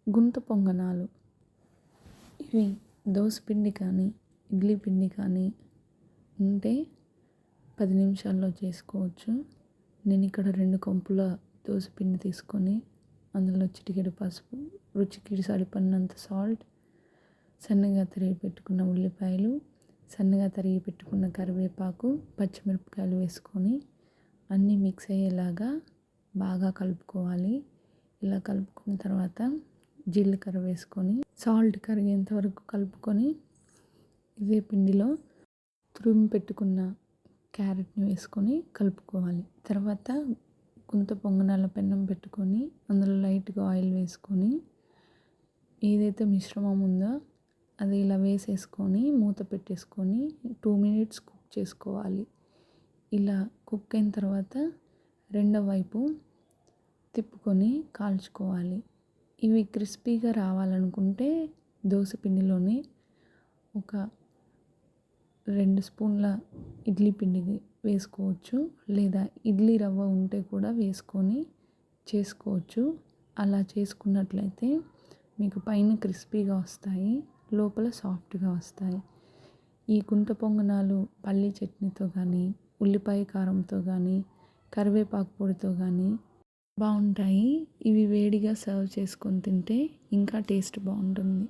గుంత పొంగనాలు. ఇవి దోస పిండి కానీ ఇడ్లీ పిండి కానీ ఉంటే 10 నిమిషాల్లో చేసుకోవచ్చు. నేను ఇక్కడ 2 కంపుల దోస పిండి తీసుకొని అందులో చిటికెడు పసుపు, రుచికి సరిపడినంత సాల్ట్, సన్నగా తరిగి పెట్టుకున్న ఉల్లిపాయలు, సన్నగా తరిగి పెట్టుకున్న కరివేపాకు, పచ్చిమిరపకాయలు వేసుకొని అన్నీ మిక్స్ అయ్యేలాగా బాగా కలుపుకోవాలి. ఇలా కలుపుకున్న తర్వాత జీలకర్ర వేసుకొని సాల్ట్ కరిగేంత వరకు కలుపుకొని ఇదే పిండిలో తురిమి పెట్టుకున్న క్యారెట్ని వేసుకొని కలుపుకోవాలి. తర్వాత గుంత పొంగనాల పెన్నం పెట్టుకొని అందులో లైట్గా ఆయిల్ వేసుకొని ఏదైతే మిశ్రమం ఉందో అది ఇలా వేసేసుకొని మూత పెట్టేసుకొని 2 మినిట్స్ కుక్ చేసుకోవాలి. ఇలా కుక్ అయిన తర్వాత రెండో వైపు తిప్పుకొని కాల్చుకోవాలి. ఇవి క్రిస్పీగా రావాలనుకుంటే దోస పిండిలోనే ఒక 2 స్పూన్ల ఇడ్లీ పిండి వేసుకోవచ్చు, లేదా ఇడ్లీ రవ్వ ఉంటే కూడా వేసుకొని చేసుకోవచ్చు. అలా చేసుకున్నట్లయితే మీకు పైన క్రిస్పీగా వస్తాయి, లోపల సాఫ్ట్గా వస్తాయి. ఈ గుంట పొంగనాలు పల్లీ చట్నీతో కానీ, ఉల్లిపాయ కారంతో కానీ, కరివేపాకు పొడితో కానీ బాగుంటాయి. ఇవి వేడిగా సర్వ్ చేసుకొని తింటే ఇంకా టేస్ట్ బాగుంటుంది.